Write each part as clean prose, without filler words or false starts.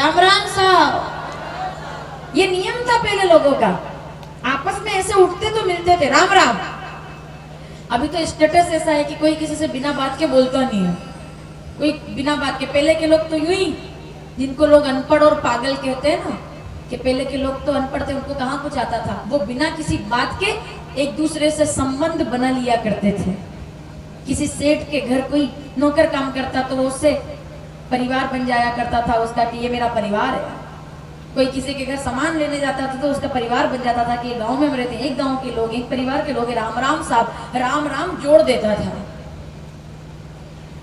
राम राम साहब। ये नियम था पहले लोगों का, आपस में ऐसे उठते तो मिलते थे राम राम। अभी तो स्टेटस ऐसा है कि कोई किसी से बिना बात के बोलता नहीं है, कोई बिना बात के। पहले के लोग तो यूं ही, जिनको लोग अनपढ़ और पागल कहते हैं ना, कि पहले के लोग तो अनपढ़ थे, उनको कहाँ कुछ आता था। वो बिना किसी बात के एक दूसरे से संबंध बना लिया करते थे। किसी सेठ के घर कोई नौकर काम करता तो वो उससे परिवार बन जाया करता था उसका, कि ये मेरा परिवार है। कोई किसी के घर सामान लेने जाता था तो उसका परिवार बन जाता था कि ये गांव में हम रहते हैं, एक गांव के लोग, एक परिवार के लोग, राम राम साहब, राम राम जोड़ देता था।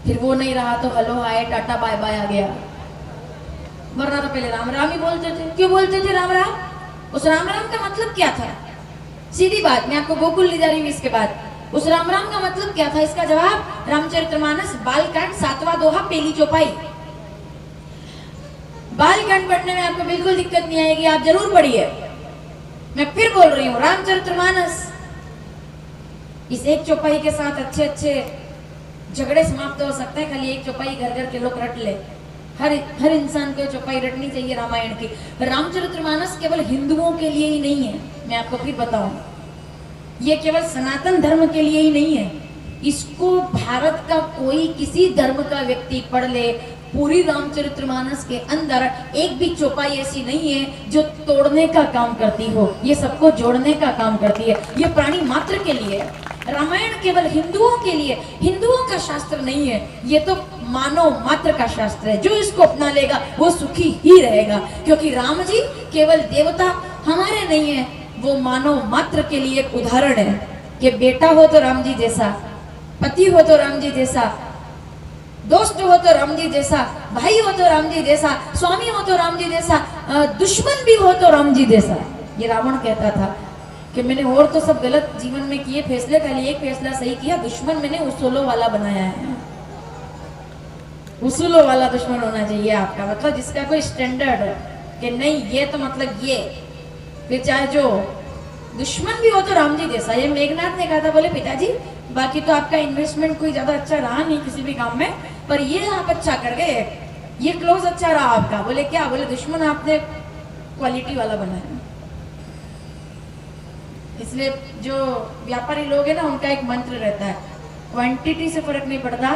फिर वो नहीं रहा तो hello hi tata bye bye आ गया, वरना तो पहले राम राम ही बोलते थे। क्यों बोलते थे राम राम? उस राम राम का मतलब क्या था? सीधी बात, मैं आपको गोकुल ले जा रही हूँ इसके बाद। उस राम राम का मतलब क्या था? इसका जवाब रामचरितमानस बालकांड 7वां दोहा पहली चौपाई। बालकांड पढ़ने में आपको बिल्कुल दिक्कत नहीं आएगी, आप जरूर पढ़िए। मैं फिर बोल रही हूँ, रामचरितमानस इस एक चौपाई के साथ अच्छे अच्छे झगड़े समाप्त हो सकते हैं। खाली एक चौपाई घर घर के लोग रट ले। हर इंसान को चौपाई रटनी चाहिए रामायण की। रामचरितमानस केवल हिंदुओं के लिए ही नहीं है, मैं आपको फिर बताऊं, ये केवल सनातन धर्म के लिए ही नहीं है। इसको भारत का कोई किसी धर्म का व्यक्ति पढ़ ले, पूरी रामचरितमानस के अंदर एक भी चौपाई ऐसी नहीं है जो तोड़ने का काम करती हो, ये सबको जोड़ने का काम करती है। ये प्राणी मात्र के लिए है। रामायण केवल हिंदुओं के लिए, हिंदुओं का शास्त्र नहीं है, ये तो मानव मात्र का शास्त्र है। जो इसको अपना लेगा वो सुखी ही रहेगा, क्योंकि राम जी केवल देवता हमारे नहीं है, वो मानव मात्र के लिए एक उदाहरण है कि बेटा हो तो राम जी जैसा, पति हो तो राम जी जैसा, दोस्त हो तो राम जी जैसा, भाई हो तो राम जी जैसा, स्वामी हो तो राम जी जैसा, दुश्मन भी हो तो राम जी जैसा। ये रावण कहता था कि मैंने और तो सब गलत जीवन में किए फैसले, खाली एक फैसला सही किया, दुश्मन मैंने उसूलों वाला बनाया है। उसूलों वाला दुश्मन होना चाहिए आपका, मतलब जिसका कोई स्टैंडर्ड है कि नहीं ये तो मतलब ये, फिर चाहे जो दुश्मन भी हो तो राम जी जैसा। ये मेघनाथ ने कहा था, बोले पिताजी बाकी तो आपका इन्वेस्टमेंट कोई ज्यादा अच्छा रहा नहीं किसी भी काम में, पर ये आप अच्छा कर गए, ये क्लोज अच्छा रहा आपका। बोले क्या? बोले दुश्मन आपने क्वालिटी वाला बनाया। इसलिए जो व्यापारी लोग हैं ना, उनका एक मंत्र रहता है, क्वांटिटी से फर्क नहीं पड़ता,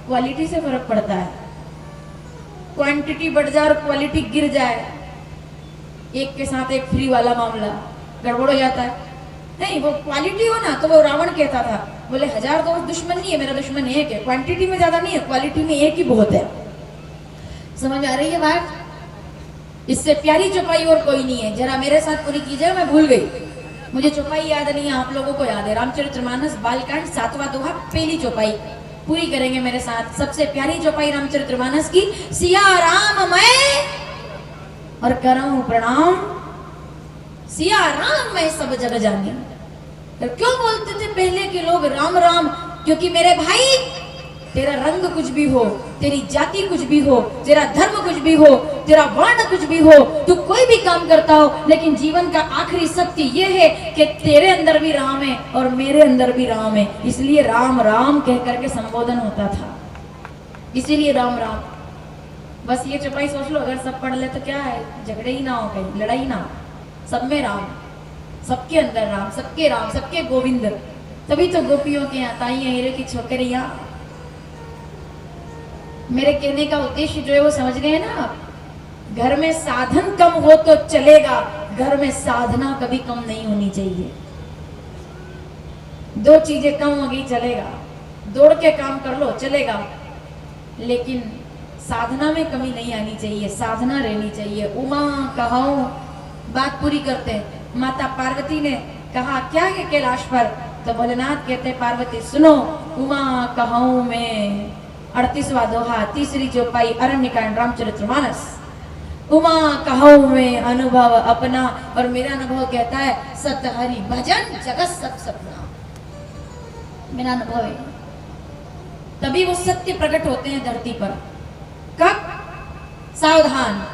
क्वालिटी से फर्क पड़ता है। क्वांटिटी बढ़ जाए और क्वालिटी गिर जाए, एक के साथ एक फ्री वाला मामला गड़बड़ हो जाता है। नहीं, वो क्वालिटी हो ना, तो वो रावण कहता था, बोले 1000 दोस्त दुश्मन नहीं है, मेरा दुश्मन एक है। क्वांटिटी में ज्यादा नहीं है, क्वालिटी में एक ही बहुत है। समझ आ रही है बात? इससे प्यारी चौपाई और कोई नहीं है। जरा मेरे साथ पूरी कीजिए, मैं भूल गई, मुझे चौपाई याद नहीं है, आप लोगों को याद है। रामचरितमानस बालकांड 7वां दोहा पहली चौपाई पूरी करेंगे मेरे साथ। सबसे प्यारी चौपाई रामचरितमानस की, सिया राम मैं और करऊं प्रणाम, सिया राम मैं सब जग जानी। तो क्यों बोलते थे पहले के लोग राम राम? क्योंकि मेरे भाई, तेरा रंग कुछ भी हो, तेरी जाति कुछ भी हो, तेरा धर्म कुछ भी हो, तेरा वर्ण कुछ भी हो, तू कोई भी काम करता हो, लेकिन जीवन का आखिरी सत्य ये है कि तेरे अंदर भी राम है और मेरे अंदर भी राम है। इसलिए राम राम कह करके संबोधन होता था, इसीलिए राम राम। बस ये चौपाई सोच लो, अगर सब पढ़ ले तो क्या है, झगड़े ही ना हो, कहीं लड़ाई ना हो, सब में राम, सबके अंदर राम, सबके गोविंद। तभी तो गोपियों के यहाँ ताई हीरे की छोकरियां। मेरे कहने का उद्देश्य जो है वो समझ गए ना आप? घर में साधन कम हो तो चलेगा, घर में साधना कभी कम नहीं होनी चाहिए। दो चीजें कम हो गई चलेगा, दौड़ के काम कर लो चलेगा, लेकिन साधना में कमी नहीं आनी चाहिए, साधना रहनी चाहिए। उमा कहाऊं, बात पूरी करते हैं। माता पार्वती ने कहा क्या है कैलाश पर, तो भोलेनाथ कहते पार्वती सुनो, उमा कहाऊं मैं, 38वां दोहा तीसरी चौपाई अरण्यकांड रामचरितमानस। उमा कहाऊं मैं अनुभव अपना, और मेरा अनुभव कहता है सत हरि भजन जगत सब सपना। मेरा अनुभव है, तभी वो सत्य प्रकट होते हैं धरती पर। कब? सावधान,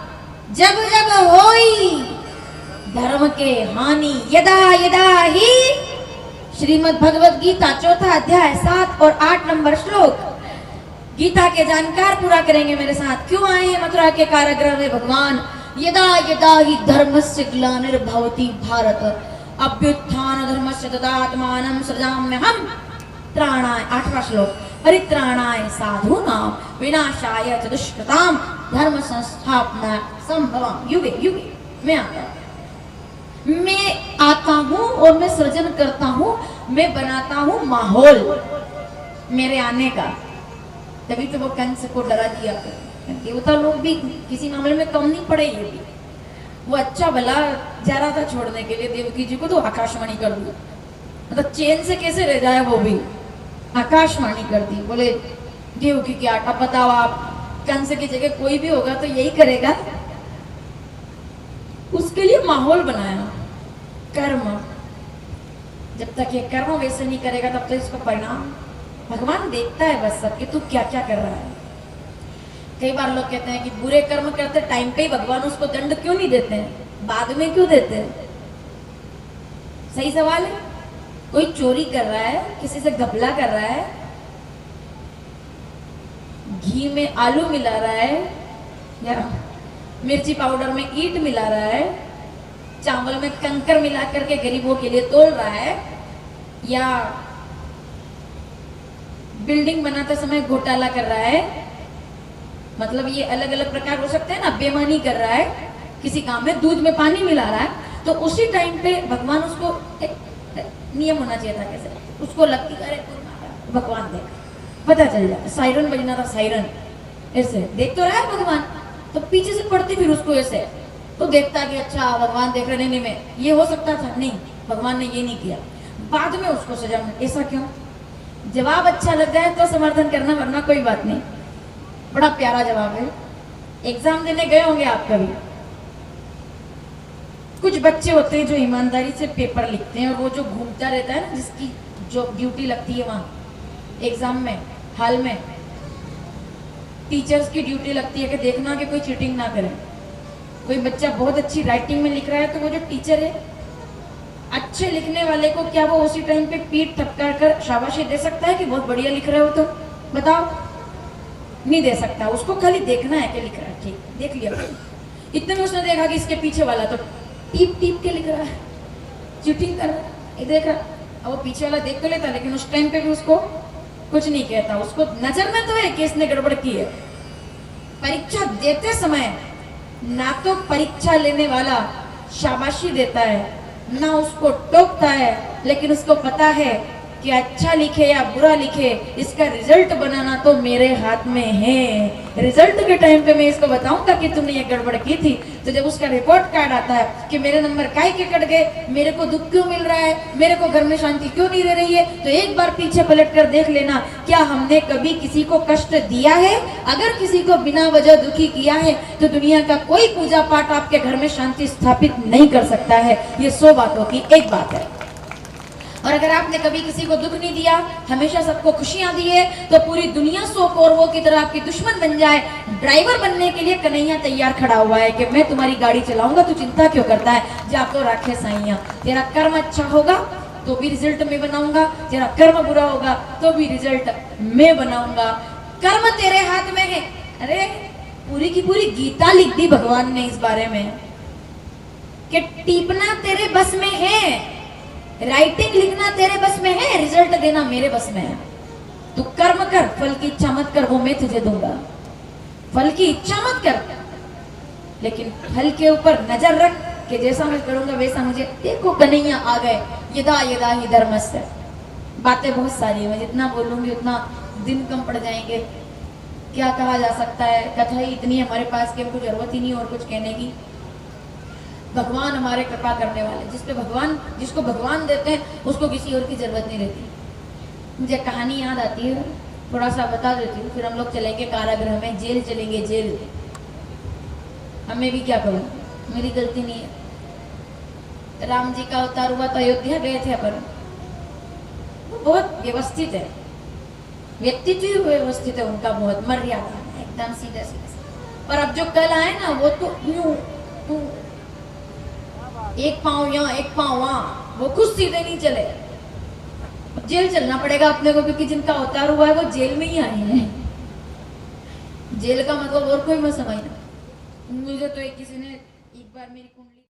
जब जब होई धर्म के हानि, यदा यदा ही। श्रीमद् भगवद गीता 4था अध्याय 7 और 8 नंबर श्लोक। गीता के जानकार पूरा करेंगे मेरे साथ। क्यों आए हैं मथुरा के कारागृह में भगवान? यदा यदा हि धर्मस्य ग्लानिर्भवति भारत अभ्युत्थान धर्मस्य तदात्मानं सृजाम्यहम् त्राणाय। 8वां श्लोक। परित्राणाय साधूनां विनाशाय च दुष्कृतां धर्म संस्थापना संभवम् युगे युगे। मैं आता हूँ और मैं सृजन करता हूँ, मैं बनाता हूँ माहौल मेरे आने का। तभी तो वो कंस को डरा दिया। देवता लोग भी किसी मामले में कम नहीं पड़े। ये भी वो अच्छा भला जा रहा था छोड़ने के लिए देवकी जी को, तो आकाशवाणी कर दी। मतलब चैन से कैसे रह जाए, वो भी आकाशवाणी कर दी। बोले देवकी क्या आटा बताओ आप, कंस की जगह कोई भी होगा तो यही करेगा। उसके लिए माहौल बनाया। कर्म, जब तक ये कर्म वैसे नहीं करेगा तब तक इसको परिणाम भगवान देखता है बस सब कि तू क्या क्या कर रहा है। कई बार लोग कहते हैं कि बुरे कर्म करते टाइम पे ही भगवान उसको दंड क्यों नहीं देते हैं, बाद में क्यों देते हैं? सही सवाल है। कोई चोरी कर रहा है, किसी से घपला कर रहा है, घी में आलू मिला रहा है या मिर्ची पाउडर में ईंट मिला रहा है, चावल में कंकर मिला करके गरीबों के लिए तोल रहा है, या बिल्डिंग बनाते समय घोटाला कर रहा है, मतलब ये अलग अलग प्रकार हो सकते हैं ना। बेईमानी कर रहा है, किसी काम में दूध में पानी मिला रहा है, तो उसी टाइम पे भगवान उसको एक नियम होना चाहिए था कैसे उसको लगती अरे भगवान देख, पता चल जाए। सायरन बजना था, सायरन ऐसे देख तो रहा है भगवान, तो पीछे से पड़ती फिर उसको ऐसे, तो देखता कि अच्छा भगवान देख रहे। नहीं में ये हो सकता था, नहीं भगवान ने ये नहीं किया, बाद में उसको सजा। ऐसा क्यों? जवाब अच्छा लग जाए तो समर्थन करना, वरना कोई बात नहीं। बड़ा प्यारा जवाब है। एग्जाम देने गए होंगे आप कभी। कुछ बच्चे होते हैं जो ईमानदारी से पेपर लिखते हैं, और वो जो घूमता रहता है ना, जिसकी जो ड्यूटी लगती है वहां एग्जाम में हाल में, टीचर्स की ड्यूटी लगती है कि देखना कि कोई चीटिंग ना करे। कोई बच्चा बहुत अच्छी राइटिंग में लिख रहा है, तो वो जो टीचर है अच्छे लिखने वाले को क्या वो उसी टाइम पे पीठ थपका कर शाबाशी दे सकता है कि बहुत बढ़िया लिख रहे हो? तो बताओ, नहीं दे सकता। उसको खाली देखना है कि लिख रहा है, ठीक देख लिया। इतने में उसने देखा कि इसके पीछे वाला तो टीप टीप के लिख रहा है, चीटिंग कर रहा है, देख रहा। अब वो पीछे वाला देख तो लेता, लेकिन उस टाइम पे भी उसको कुछ नहीं कहता। उसको नजर में तो है कि इसने गड़बड़ की है। परीक्षा देते समय ना तो परीक्षा लेने वाला शाबाशी देता है, ना उसको टोकता है, लेकिन उसको पता है कि अच्छा लिखे या बुरा लिखे, इसका रिजल्ट बनाना तो मेरे हाथ में है। रिजल्ट के टाइम पे मैं इसको बताऊंगा कि तुमने ये गड़बड़ की थी। तो जब उसका रिपोर्ट कार्ड आता है कि मेरे नंबर काहे के कट गए, मेरे को दुख क्यों मिल रहा है, मेरे को घर में शांति क्यों नहीं रह रही है, तो एक बार पीछे पलट कर देख लेना, क्या हमने कभी किसी को कष्ट दिया है? अगर किसी को बिना वजह दुखी किया है तो दुनिया का कोई पूजा पाठ आपके घर में शांति स्थापित नहीं कर सकता है। ये 100 बातों की एक बात है। और अगर आपने कभी किसी को दुख नहीं दिया, हमेशा सबको खुशियां दी है, तो पूरी दुनिया 100 कौरवों की तरह आपकी दुश्मन बन जाए, ड्राइवर बनने के लिए कन्हैया तैयार खड़ा हुआ है कि मैं तुम्हारी गाड़ी चलाऊंगा, तू चिंता क्यों करता है, जा तो राखे साइया। तेरा कर्म अच्छा होगा तो भी रिजल्ट मैं बनाऊंगा, तेरा कर्म बुरा होगा तो भी रिजल्ट मैं बनाऊंगा। कर्म तेरे हाथ में है। अरे पूरी की पूरी गीता लिख दी भगवान ने इस बारे में कि टीपना तेरे बस में है, राइटिंग लिखना तेरे बस में है, रिजल्ट देना मेरे बस में है। तू कर्म कर, फल की इच्छा मत कर, वो मैं तुझे दूंगा। फल की इच्छा मत कर, लेकिन फल के ऊपर नजर रख कि जैसा मैं करूंगा वैसा मुझे। देखो कन्हैया आ गए, यदा यदा ही धर्मस्य। बातें बहुत सारी है, मैं जितना बोलूंगी उतना दिन कम पड़ जाएंगे। क्या कहा जा सकता है, कथा ही इतनी हमारे पास कि हमको जरूरत ही नहीं और कुछ कहने की। भगवान हमारे कृपा करने वाले, जिसको भगवान देते हैं उसको किसी और की जरूरत नहीं रहती। मुझे कहानी याद आती है, थोड़ा सा बता देती हूँ, फिर हम लोग चलेंगे कारागृह में, जेल चलेंगे, जेल। हमें भी क्या करूँ, मेरी गलती नहीं है। राम जी का अवतार हुआ तो अयोध्या गए थे अपन, वो बहुत व्यवस्थित है, व्यक्तित्व व्यवस्थित है उनका, बहुत मर्यादा एकदम सीधा सीधा। पर अब जो कल आए ना, वो तो यूं एक पांव यहाँ एक पांव वहां, वो खुद सीधे नहीं चले। जेल चलना पड़ेगा अपने को, क्योंकि जिनका अवतार हुआ है वो जेल में ही आए हैं। जेल का मतलब और कोई मत समझना। मुझे तो एक किसी ने एक बार मेरी कुंडली